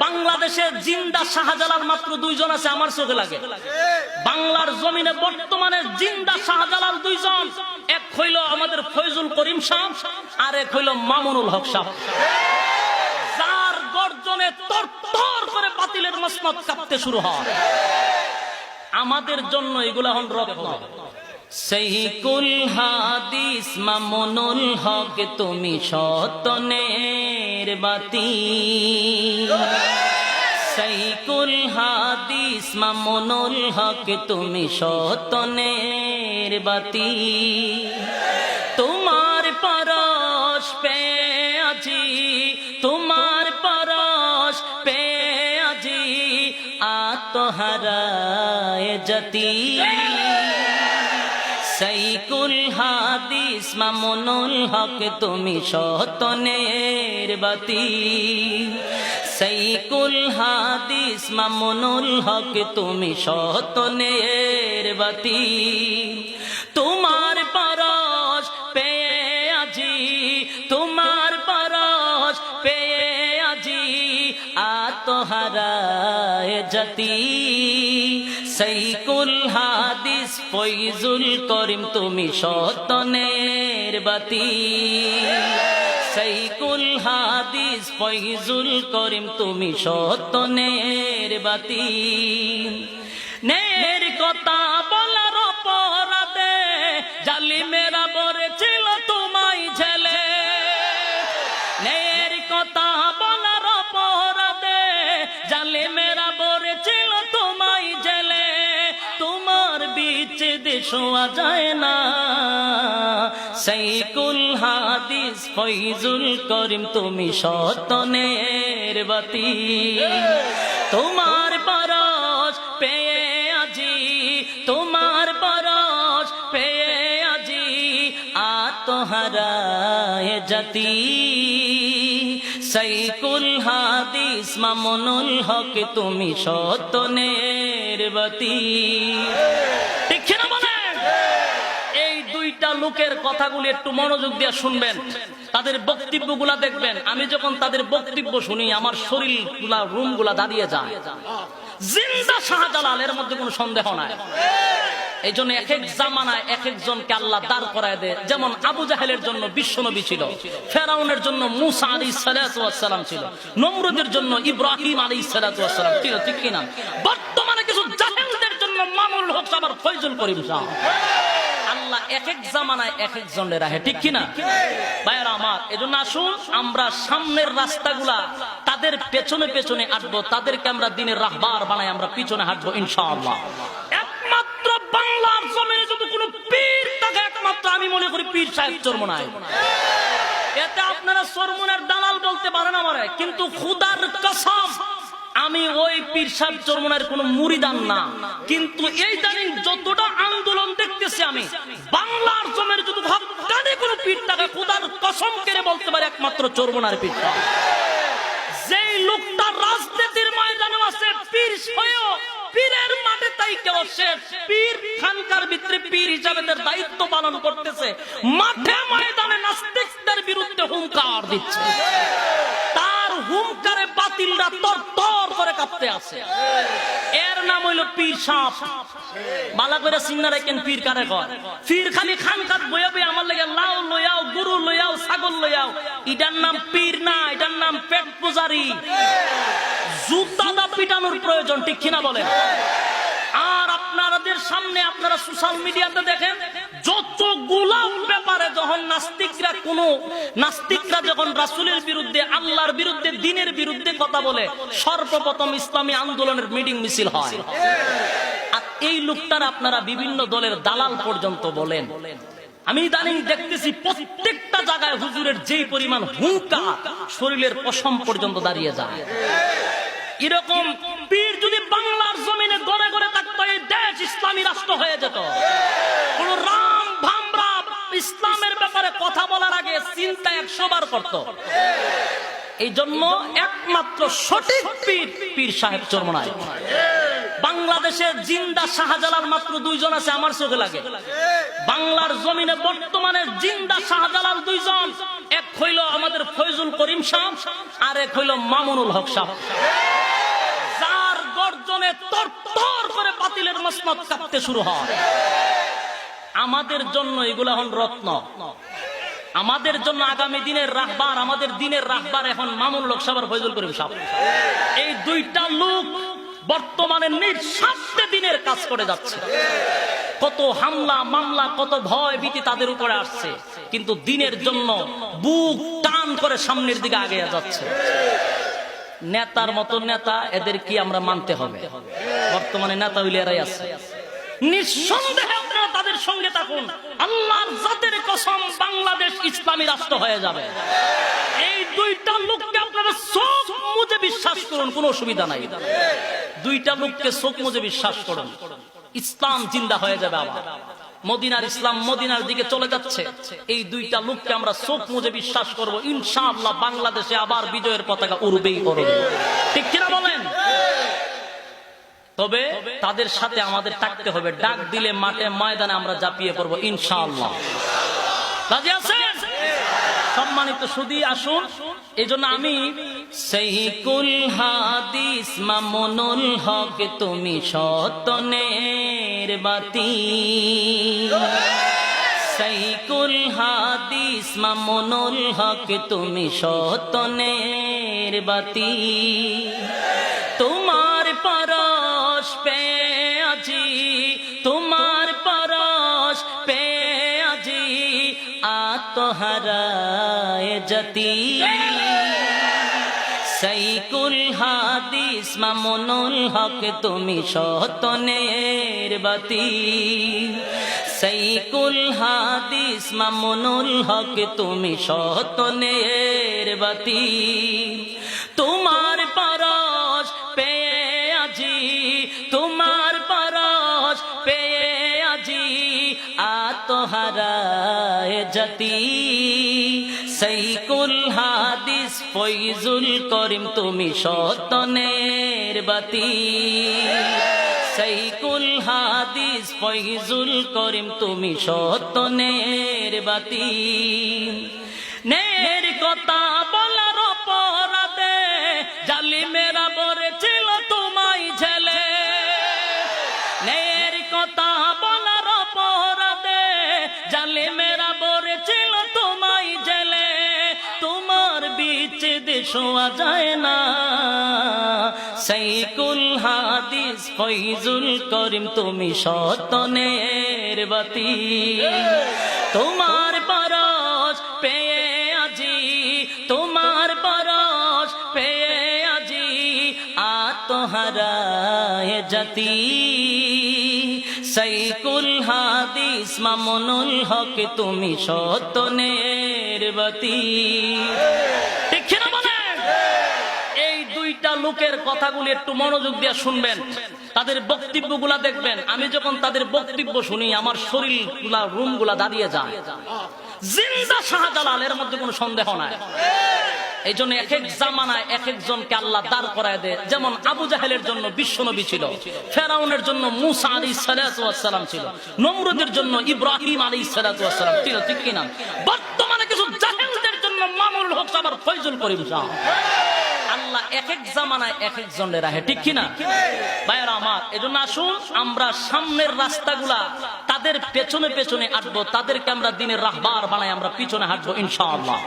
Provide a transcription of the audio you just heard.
বাংলাদেশের জিন্দা শাহজালাল মাত্র দুইজন আছে আমার চোখে লাগে। বাংলার জমিনে বর্তমানে জিন্দা শাহজালাল দুইজন, এক হইল আমাদের ফয়জুল করিম সাহেব, আর এক হইল মামুনুল হক সাহেব, যার গর্জনে তরতর করে বাতিলের মসনদ কাঁপতে শুরু হয়। আমাদের জন্য এগুলা হল রত্ন। সহিকুল হাদিস মামুনুল হক তুমি সতনের বাতি, সহিকুল হাদিস মামুনুল হক তুমি সতনের বাতি, তোমার পরশ পেয়ে আজি, তোমার পরশ পেয়ে আজি আত্মহারায় জাতি, সহিকুল হাদিস মামুনুল হক তুমি সতনের বাতি, সহিকুল হাদিস মামুনুল হক তুমি সতনের বাতি, তোমার পরশ পেয়ে আজি, তোমার পরশ পেয়ে আজি আত্মহারায় জাতি, সহিকুল হাদিস ফয়জুল করিম তুমি সতনের বাতি, সহিকুল হাদিস ফয়জুল করিম তুমি সতনের বাতি, নের কথা বলার অপরাধে জালিমেরা বলেছিল তোমায় ঝেলে, নের কথা বলার অপরাধে জালিমেরা বলেছিল তোমায় ঝেলে, তোমার বিচ্ছেদে শোয়া যায় না, সহিকুল হাদিস ফয়জুল করিম তুমি সতনের বাতি, তোমার পরশ পেয়ে আজি, তোমার পরশ পেয়ে আজি আত্মহারায় জাতি, সহিকুল হাদিস মামুনুল হক তুমি সতনের বাতি। ঠিক না বলেন? এই দুইটা লোকের কথাগুলি একটু মনোযোগ দিয়ে শুনবেন, তাদের বক্তব্যগুলা দেখবেন। আমি যখন তাদের বক্তব্য শুনি আমার শরীরগুলা রুমগুলা দাঁড়িয়ে যায়। জিন্দা শাহজালাল, এর মধ্যে কোনো সন্দেহ নাই। এই জন্য এক এক জামানায় এক একজনকে আল্লাহ দাঁড় করায় দেয়। যেমন আবু জাহেলের জন্য বিশ্বনবী ছিল, ফেরাউনের জন্য মুসা আলাইহিস সালাতু ওয়াস সালাম ছিল, নমরুদের জন্য ইব্রাহিম আলাইহিস সালাতু ওয়াস সালাম ছিল। ঠিক কিনা? বর্তমানে কিছু জাহেলদের জন্য মামুনুল হক সাহেব আর ফয়জুল করিম সাহেব। আল্লাহ এক এক জামানায় এক একজনের রাহে। ঠিক কিনা ভাইয়েরা আমার? এজন্য আসুন আমরা সামনের রাস্তাগুলা তাদের পেছনে পেছনে হাঁটবো, তাদেরকে আমরা দিনের রাহবার বানাই আমরা পিছনে হাঁটবো ইনশাআল্লাহ। একমাত্র বাংলার জমিনে যদি কোনো পীর থাকে, একমাত্র আমি মনে করি পীর সাহেব চরমনায়। এতে আপনারা চরমনের দালাল বলতে পারেন আমারে, কিন্তু খুদার কসম আমি ওই পীর সাহেব চরমনের কোন মুরিদান না। কিন্তু এই জানেন যতটা আন্দোলন দেখতেছি আমি বাংলার জমির যদি হক্কানি কোন পীর থাকে, খুদার কসম করে বলতে পারে একমাত্র চরমনার পীর। যেই লোকটা রাজনীতির ময়দানে আছে পীর হয়েও পীরের মাঠে তাই কেউ শেষ, পীর খানকার ভিতরে পীর হিসাবে তার দায়িত্ব পালন করতেছে, মাঠে ময়দানে নাস্তিকদের বিরুদ্ধে হুঙ্কার দিচ্ছে। তার হুঙ্কারে বাতিলরা তরতর করে কাঁপতে আছে। এর নাম হইল পীর সাপ। বালা করে চিন্না রাখেন পীর কারে কয়। পীর খালি খানকাত বইয়া বইয়া আমার লাগে লাউ লইয়াও, গরু লইয়াও, ছাগল লইয়াও, এটার নাম পীর না, এটার নাম পেট পূজারি। জুতা দা পিটানোর প্রয়োজন। ঠিক কিনা বলেন? আর আপনাদের সামনে আপনারা সোশ্যাল মিডিয়াতে দেখেন যতগুলা ব্যাপারে যখন নাস্তিকরা যখন রাসূলের বিরুদ্ধে, আল্লাহর বিরুদ্ধে, দ্বীনের বিরুদ্ধে কথা বলে, সর্বপ্রথম ইসলামী আন্দোলনের মিটিং মিছিল হয়। আর এই লোকটার আপনারা বিভিন্ন দলের দালাল পর্যন্ত বলেন। আমি ইদানিং দেখতেছি প্রত্যেকটা জায়গায় হুজুরের যেই পরিমাণ হুঙ্কার, শরীরের পশম পর্যন্ত দাঁড়িয়ে যায়। এরকম পীর যদি বাংলার জমিনে গড়ে গড়ে থাকতো, এই দেশ ইসলামী রাষ্ট্র হয়ে যেত। কোন রাম ভামরা ইসলামের ব্যাপারে কথা বলার আগে চিন্তা 100 বার করত। এই জন্য একমাত্র সঠিক পীর পীর সাহেব চরমনায়। বাংলাদেশের জিন্দা শাহজালাল মাত্র দুইজন আছে আমার চোখে লাগে। বাংলার জমিনে বর্তমানে জিন্দা শাহজালাল দুইজন, এক হইল আমাদের ফয়জুল করিম সাহেব, আর এক হইল মামুনুল হক সাহেব। তরতর করে বাতিলের মসনদ কাঁপতে শুরু হয়। আমাদের জন্য এগুলা হল রত্ন। আমাদের জন্য আগামী দিনের রাহবার, আমাদের দিনের রাহবার এখন মামুনুল হক সাহেব আর ফয়জুল করিম সাহেব। এই দুইটা লোক বর্তমানে নিঃস্বার্থে দিনের কাজ করে যাচ্ছে। কত হামলা মামলা, কত ভয় ভীতি তাদের উপরে আসছে, কিন্তু দিনের জন্য বুক টান করে সামনের দিকে আগে যাচ্ছে। নেতার মতো নেতা এদের কি আমরা মানতে হবে? বর্তমানে নেতা হইলে এরাই আছে। নিঃসন্দেহে আপনারা তাদের সঙ্গে থাকুন, আল্লাহর জাতের কসম বাংলাদেশ ইসলামী রাষ্ট্র হয়ে যাবে। এই দুইটা লোককে আপনারা চোখ মুজে বিশ্বাস করুন, কোনো অসুবিধা নাই। দুইটা লোককে চোখ মুজে বিশ্বাস করুন, ইসলাম জিন্দা হয়ে যাবে। আবার মদিনার ইসলাম মদিনার দিকে চলে যাচ্ছে। এই দুইটা লোককে আমরা চোখ মুজে বিশ্বাস করব, ইনশাআল্লাহ বাংলাদেশে আবার বিজয়ের পতাকা উড়বেই উড়বে। ঠিক কিনা বলেন? তবে তাদের সাথে আমাদের থাকতে হবে। ডাক দিলে মাঠে ময়দানে আমরা ঝাঁপিয়ে পড়ব ইনশাআল্লাহ। রাজি আছেন? সম্মানিত সুধী আসুন, এই জন্য আমি সহিকুল হাদিস মামুনুল হক তুমি সতনের বাতি, সহিকুল হাদিস মামুনুল হক তুমি সতনের বাতি, তোমার পরশ পে আজি, তোমার পরশ পে আজি আত্মহারায় জতি, সহিকুল হাদিস মামুনুল হক তুমি সতনের বাতি, সহিকুল হাদিস মামুনুল হক তুমি সতনের বাতি, তোমার পরশ পে আজি, তোমার পরশ পে আজি আত্মহারায় জতি, সহিকুল হাদিস ফয়জুল করিম তুমি সতনের বাতি, সহিকুল হাদিস ফয়জুল করিম তুমি সতনের বাতি, নের কথা বলার অপরাধে জালিমেরা বলেছিল তোমায় ঝেলে, নের কথা বলার অপরাধে জালিমেরা বলেছিল তোমায় ঝেলে, তোমার বিচ্ছেদ শোয়া যায় না, সহিকুল হাদিস ফয়জুল করিম তুমি সতনের বাতি, তোমার পরশ পেয়ে আজি, তোমার পরশ পেয়ে আজি আত্মহারায় জতি, সহিকুল হাদিস মামুনুল হক তুমি সতনের বাতি। ঠিক না বলেন? এই দুইটা লোকের কথাগুলি একটু মনোযোগ দিয়ে শুনবেন, তাদের বক্তব্যগুলা দেখবেন। আমি যখন তাদের বক্তব্য শুনি আমার শরীরগুলা রুমগুলা দাঁড়িয়ে যায়। জিন্দা শাহজালাল, এর মধ্যে কোনো সন্দেহ নাই। এই জন্য এক এক জামানায় এক একজনকে আল্লাহ দাঁড় করায় দেয়। যেমন আবু জাহেলের জন্য বিশ্বনবী ছিল, ফেরাউনের জন্য মূসা আলাইহিস সালাম ছিল, নমরুদের জন্য ইব্রাহিম আলাইহিস সালাম ছিল। ঠিক কিনা? বর্তমানে কিছু জাহেলদের জন্য মামুনুল হক সাহেব আর ফয়জুল করিম সাহেব। আল্লাহ এক এক জামানায় এক একজনের রাহে। ঠিক কিনা ভাইয়েরা আমার? এজন্য আসুন আমরা সামনের রাস্তাগুলা তাদের পেছনে পেছনে হাঁটবো, তাদেরকে আমরা দিনের রাহবার বানাই আমরা পিছনে হাঁটবো ইনশাআল্লাহ।